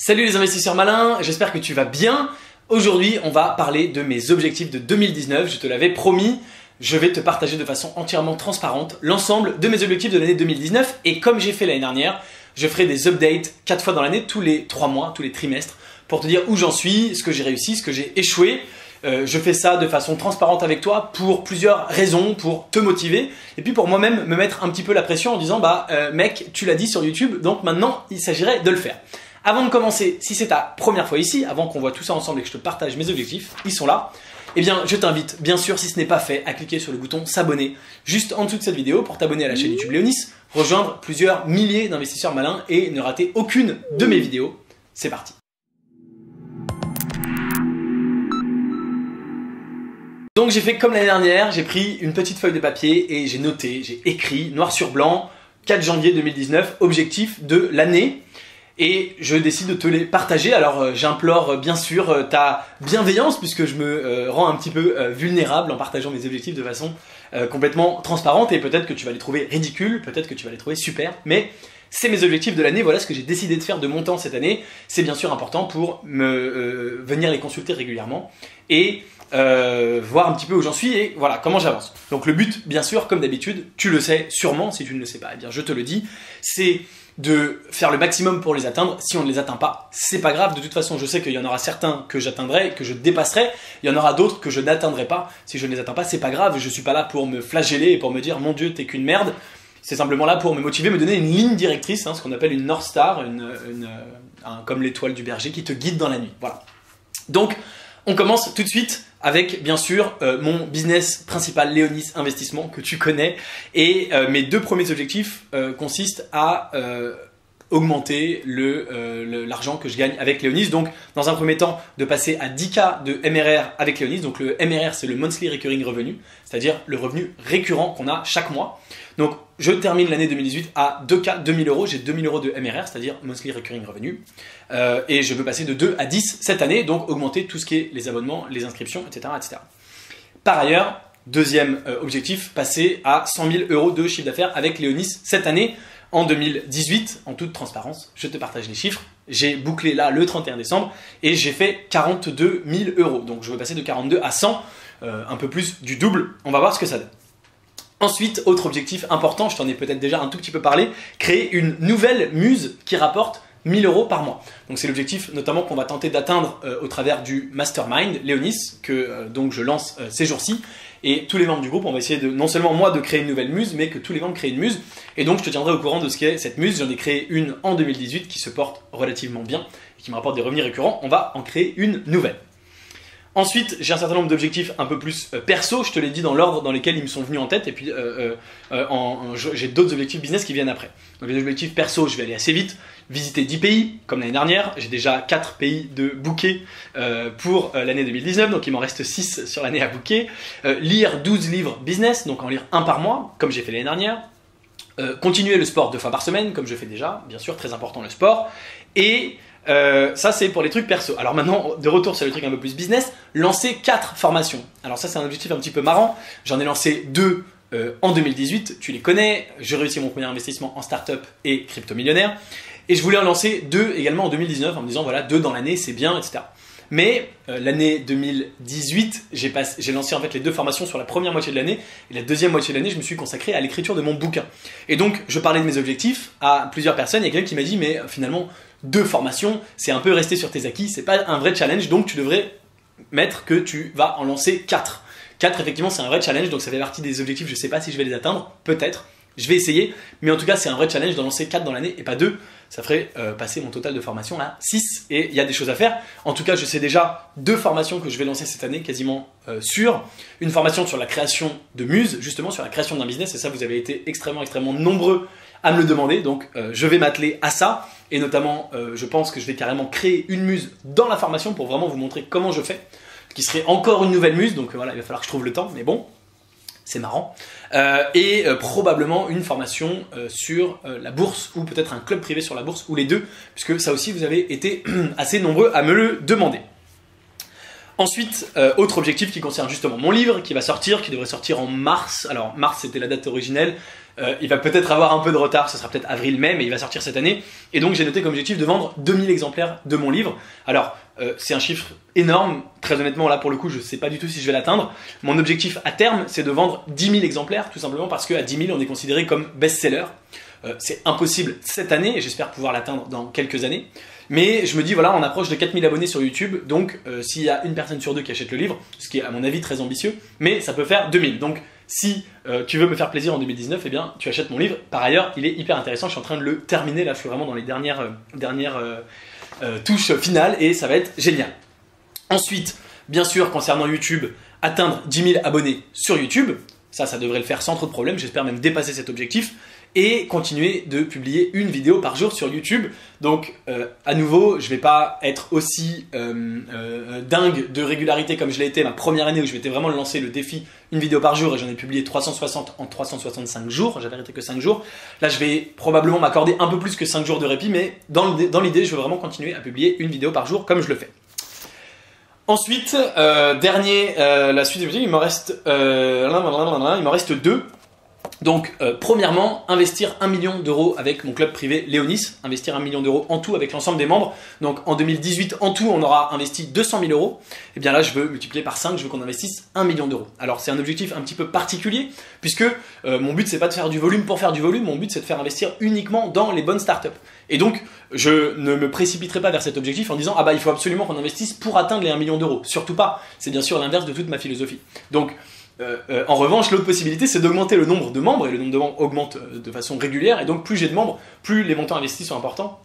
Salut les investisseurs malins, j'espère que tu vas bien. Aujourd'hui, on va parler de mes objectifs de 2019. Je te l'avais promis, je vais te partager de façon entièrement transparente l'ensemble de mes objectifs de l'année 2019. Et comme j'ai fait l'année dernière, je ferai des updates 4 fois dans l'année, tous les 3 mois, tous les trimestres, pour te dire où j'en suis, ce que j'ai réussi, ce que j'ai échoué. Je fais ça de façon transparente avec toi pour plusieurs raisons, pour te motiver et puis pour moi-même me mettre un petit peu la pression en disant mec, tu l'as dit sur YouTube, donc maintenant il s'agirait de le faire. Avant de commencer, si c'est ta première fois ici, avant qu'on voit tout ça ensemble et que je te partage mes objectifs, ils sont là, eh bien je t'invite, bien sûr si ce n'est pas fait, à cliquer sur le bouton s'abonner juste en dessous de cette vidéo pour t'abonner à la chaîne YouTube Léonis, rejoindre plusieurs milliers d'investisseurs malins et ne rater aucune de mes vidéos. C'est parti. Donc j'ai fait comme l'année dernière, j'ai pris une petite feuille de papier et j'ai noté, j'ai écrit noir sur blanc, 4 janvier 2019, objectif de l'année. Et je décide de te les partager. Alors j'implore bien sûr ta bienveillance puisque je me rends un petit peu vulnérable en partageant mes objectifs de façon complètement transparente. Et peut-être que tu vas les trouver ridicules, peut-être que tu vas les trouver super, mais c'est mes objectifs de l'année, voilà ce que j'ai décidé de faire de mon temps cette année. C'est bien sûr important pour venir les consulter régulièrement et voir un petit peu où j'en suis et voilà comment j'avance. Donc le but, bien sûr, comme d'habitude, tu le sais sûrement, si tu ne le sais pas, eh bien je te le dis, c'est de faire le maximum pour les atteindre. Si on ne les atteint pas, c'est pas grave. De toute façon, je sais qu'il y en aura certains que j'atteindrai, que je dépasserai. Il y en aura d'autres que je n'atteindrai pas. Si je ne les atteins pas, c'est pas grave. Je suis pas là pour me flageller et pour me dire mon Dieu, t'es qu'une merde. C'est simplement là pour me motiver, me donner une ligne directrice, ce qu'on appelle une North Star, comme l'étoile du berger qui te guide dans la nuit. Voilà. Donc, on commence tout de suite avec, bien sûr, mon business principal, Léonis Investissement, que tu connais. Et mes deux premiers objectifs consistent à augmenter l'argent que je gagne avec Léonis. Donc, dans un premier temps, de passer à 10K de MRR avec Léonis. Donc, le MRR, c'est le Monthly Recurring Revenue, c'est-à-dire le revenu récurrent qu'on a chaque mois. Donc, je termine l'année 2018 à 2K, 2000 euros. J'ai 2000 euros de MRR, c'est-à-dire Monthly Recurring Revenue. Et je veux passer de 2 à 10 cette année, donc augmenter tout ce qui est les abonnements, les inscriptions, etc. etc. Par ailleurs, deuxième objectif, passer à 100 000 euros de chiffre d'affaires avec Léonis cette année. En 2018, en toute transparence, je te partage les chiffres. J'ai bouclé là le 31 décembre et j'ai fait 42 000 euros. Donc je veux passer de 42 à 100, un peu plus du double. On va voir ce que ça donne. Ensuite, autre objectif important, je t'en ai peut-être déjà un tout petit peu parlé, créer une nouvelle muse qui rapporte 1000 euros par mois. Donc c'est l'objectif notamment qu'on va tenter d'atteindre au travers du Mastermind Léonis que donc je lance ces jours-ci. Et tous les membres du groupe, on va essayer de non seulement moi de créer une nouvelle muse, mais que tous les membres créent une muse. Et donc je te tiendrai au courant de ce qu'est cette muse. J'en ai créé une en 2018 qui se porte relativement bien et qui me rapporte des revenus récurrents. On va en créer une nouvelle. Ensuite, j'ai un certain nombre d'objectifs un peu plus perso, je te l'ai dit dans l'ordre dans lesquels ils me sont venus en tête, et puis j'ai d'autres objectifs business qui viennent après. Donc les objectifs perso, je vais aller assez vite, visiter 10 pays, comme l'année dernière, j'ai déjà 4 pays de booker pour l'année 2019, donc il m'en reste 6 sur l'année à booker. Lire 12 livres business, donc en lire un par mois, comme j'ai fait l'année dernière. Continuer le sport 2 fois par semaine, comme je fais déjà, bien sûr, très important le sport. Et ça c'est pour les trucs perso. Alors maintenant, de retour sur les trucs un peu plus business, lancer 4 formations. Alors ça c'est un objectif un petit peu marrant. J'en ai lancé 2 en 2018, tu les connais. J'ai réussi mon premier investissement en start-up et crypto-millionnaire. Et je voulais en lancer 2 également en 2019 en me disant voilà, 2 dans l'année c'est bien, etc. Mais l'année 2018, j'ai lancé en fait les 2 formations sur la première moitié de l'année. Et la deuxième moitié de l'année, je me suis consacré à l'écriture de mon bouquin. Et donc, je parlais de mes objectifs à plusieurs personnes. Il y a quelqu'un qui m'a dit, mais finalement, 2 formations, c'est un peu rester sur tes acquis. C'est pas un vrai challenge, donc tu devrais mettre que tu vas en lancer 4. 4, effectivement, c'est un vrai challenge, donc ça fait partie des objectifs. Je sais pas si je vais les atteindre, peut-être. Je vais essayer, mais en tout cas, c'est un vrai challenge d'en lancer 4 dans l'année et pas 2. Ça ferait passer mon total de formation à 6 et il y a des choses à faire. En tout cas, je sais déjà 2 formations que je vais lancer cette année, quasiment sûres. Une formation sur la création de muse, justement sur la création d'un business, et ça, vous avez été extrêmement nombreux à me le demander. Donc, je vais m'atteler à ça et notamment, je pense que je vais carrément créer une muse dans la formation pour vraiment vous montrer comment je fais, qui serait encore une nouvelle muse. Donc voilà, il va falloir que je trouve le temps, mais bon. C'est marrant. Et probablement une formation sur la bourse ou peut-être un club privé sur la bourse ou les deux, puisque ça aussi vous avez été assez nombreux à me le demander. Ensuite, autre objectif qui concerne justement mon livre qui va sortir, qui devrait sortir en mars. Alors mars c'était la date originelle, il va peut-être avoir un peu de retard, ce sera peut-être avril-mai, mais il va sortir cette année. Et donc j'ai noté comme objectif de vendre 2000 exemplaires de mon livre. Alors c'est un chiffre énorme, très honnêtement là pour le coup je sais pas du tout si je vais l'atteindre. Mon objectif à terme c'est de vendre 10 000 exemplaires, tout simplement parce qu'à 10 000 on est considéré comme best-seller. C'est impossible cette année et j'espère pouvoir l'atteindre dans quelques années. Mais je me dis voilà, on approche de 4000 abonnés sur YouTube, donc s'il y a une personne sur deux qui achète le livre, ce qui est à mon avis très ambitieux, mais ça peut faire 2000. Donc si tu veux me faire plaisir en 2019, eh bien tu achètes mon livre. Par ailleurs, il est hyper intéressant, je suis en train de le terminer, là je suis vraiment dans les dernières touches finales et ça va être génial. Ensuite, bien sûr, concernant YouTube, atteindre 10 000 abonnés sur YouTube, ça devrait le faire sans trop de problème, j'espère même dépasser cet objectif. Et continuer de publier une vidéo par jour sur YouTube. Donc à nouveau, je vais pas être aussi dingue de régularité comme je l'ai été ma première année où je m'étais vraiment lancé le défi une vidéo par jour et j'en ai publié 360 en 365 jours, j'avais arrêté que 5 jours. Là je vais probablement m'accorder un peu plus que 5 jours de répit, mais dans l'idée je veux vraiment continuer à publier une vidéo par jour comme je le fais. Ensuite, la suite des vidéos, il m'en reste deux. Donc premièrement, investir 1 million d'euros avec mon club privé Léonis, investir 1 million d'euros en tout avec l'ensemble des membres. Donc en 2018 en tout on aura investi 200 000 euros. Et bien là je veux multiplier par 5, je veux qu'on investisse 1 million d'euros. Alors c'est un objectif un petit peu particulier puisque mon but c'est pas de faire du volume pour faire du volume, mon but c'est de faire investir uniquement dans les bonnes startups. Et donc je ne me précipiterai pas vers cet objectif en disant ah bah il faut absolument qu'on investisse pour atteindre les 1 million d'euros. Surtout pas, c'est bien sûr l'inverse de toute ma philosophie. Donc en revanche, l'autre possibilité, c'est d'augmenter le nombre de membres, et le nombre de membres augmente de façon régulière, et donc plus j'ai de membres, plus les montants investis sont importants,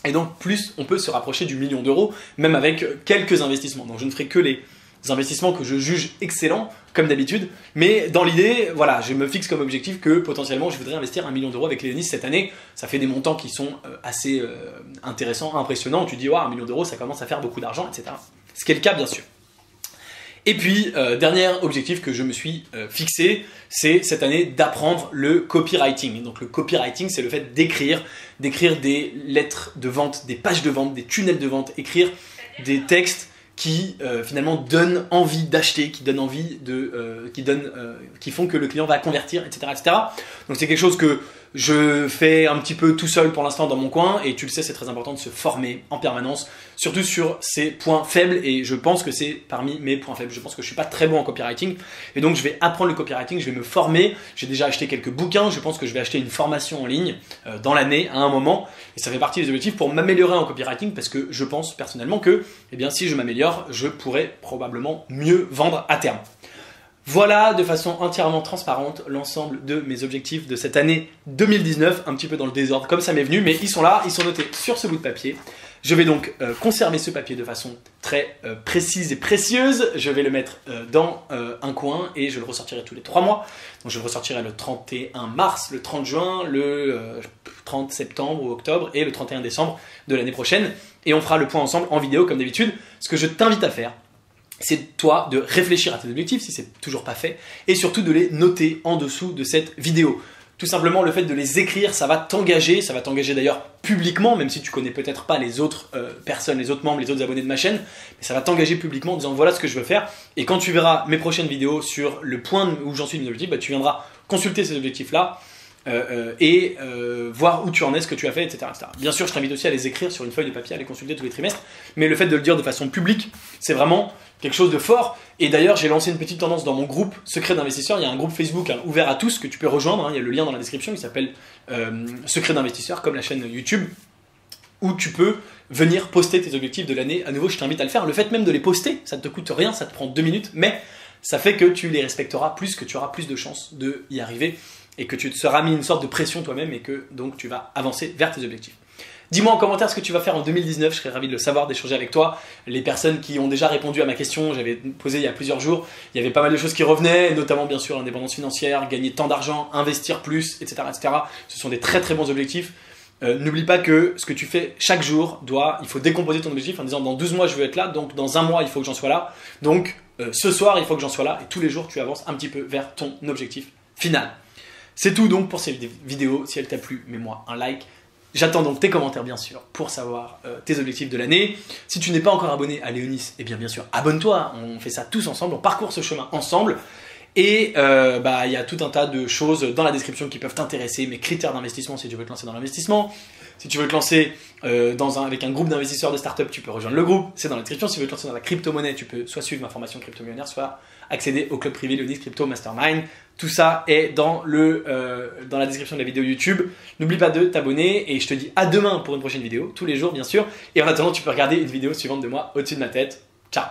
et donc plus on peut se rapprocher du million d'euros, même avec quelques investissements. Donc je ne ferai que les investissements que je juge excellents, comme d'habitude, mais dans l'idée, voilà, je me fixe comme objectif que potentiellement je voudrais investir 1 million d'euros avec Léonis cette année. Ça fait des montants qui sont assez intéressants, impressionnants, tu te dis, wow, 1 million d'euros, ça commence à faire beaucoup d'argent, etc. Ce qui est le cas, bien sûr. Et puis, dernier objectif que je me suis fixé, c'est cette année d'apprendre le copywriting. Donc le copywriting, c'est le fait d'écrire des lettres de vente, des pages de vente, des tunnels de vente, écrire des textes qui finalement donnent envie d'acheter, qui font que le client va convertir, etc., etc. Donc c'est quelque chose que je fais un petit peu tout seul pour l'instant dans mon coin et tu le sais, c'est très important de se former en permanence, surtout sur ses points faibles et je pense que c'est parmi mes points faibles. Je pense que je suis pas très bon en copywriting et donc je vais apprendre le copywriting, je vais me former. J'ai déjà acheté quelques bouquins, je pense que je vais acheter une formation en ligne dans l'année à un moment et ça fait partie des objectifs pour m'améliorer en copywriting parce que je pense personnellement que si je m'améliore, je pourrais probablement mieux vendre à terme. Voilà de façon entièrement transparente l'ensemble de mes objectifs de cette année 2019, un petit peu dans le désordre comme ça m'est venu, mais ils sont là, ils sont notés sur ce bout de papier. Je vais donc conserver ce papier de façon très précise et précieuse, je vais le mettre dans un coin et je le ressortirai tous les 3 mois. Donc je le ressortirai le 31 mars, le 30 juin, le 30 septembre ou octobre et le 31 décembre de l'année prochaine. Et on fera le point ensemble en vidéo comme d'habitude. Ce que je t'invite à faire, c'est toi de réfléchir à tes objectifs si c'est toujours pas fait et surtout de les noter en dessous de cette vidéo. Tout simplement le fait de les écrire, ça va t'engager d'ailleurs publiquement, même si tu connais peut-être pas les autres personnes, les autres membres, les autres abonnés de ma chaîne, mais ça va t'engager publiquement en disant voilà ce que je veux faire et quand tu verras mes prochaines vidéos sur le point où j'en suis de mes objectifs, tu viendras consulter ces objectifs là et voir où tu en es, ce que tu as fait, etc., etc. Bien sûr, je t'invite aussi à les écrire sur une feuille de papier, à les consulter tous les trimestres, mais le fait de le dire de façon publique, c'est vraiment quelque chose de fort. Et d'ailleurs, j'ai lancé une petite tendance dans mon groupe Secret d'investisseurs. Il y a un groupe Facebook ouvert à tous que tu peux rejoindre. Il y a le lien dans la description qui s'appelle Secret d'investisseurs, comme la chaîne YouTube, où tu peux venir poster tes objectifs de l'année. À nouveau, je t'invite à le faire. Le fait même de les poster, ça ne te coûte rien, ça te prend 2 minutes, mais ça fait que tu les respecteras plus, que tu auras plus de chances d'y arriver et que tu te seras mis une sorte de pression toi-même et que donc tu vas avancer vers tes objectifs. Dis-moi en commentaire ce que tu vas faire en 2019, je serais ravi de le savoir, d'échanger avec toi. Les personnes qui ont déjà répondu à ma question, j'avais posé il y a plusieurs jours, il y avait pas mal de choses qui revenaient, notamment bien sûr l'indépendance financière, gagner tant d'argent, investir plus, etc., etc. Ce sont des très très bons objectifs. N'oublie pas que ce que tu fais chaque jour, il faut décomposer ton objectif en disant dans 12 mois je veux être là, donc dans 1 mois il faut que j'en sois là, donc ce soir il faut que j'en sois là, et tous les jours tu avances un petit peu vers ton objectif final. C'est tout donc pour cette vidéo, si elle t'a plu, mets-moi un like. J'attends donc tes commentaires bien sûr pour savoir tes objectifs de l'année. Si tu n'es pas encore abonné à Léonis, eh bien sûr abonne-toi, on fait ça tous ensemble, on parcourt ce chemin ensemble. Et il y a tout un tas de choses dans la description qui peuvent t'intéresser, mes critères d'investissement si tu veux te lancer dans l'investissement. Si tu veux te lancer avec un groupe d'investisseurs de start-up, tu peux rejoindre le groupe, c'est dans la description. Si tu veux te lancer dans la crypto-monnaie, tu peux soit suivre ma formation crypto-millionnaire, soit accéder au club privé Leonis Crypto Mastermind. Tout ça est dans la description de la vidéo YouTube. N'oublie pas de t'abonner et je te dis à demain pour une prochaine vidéo, tous les jours bien sûr. Et en attendant, tu peux regarder une vidéo suivante de moi au-dessus de ma tête. Ciao!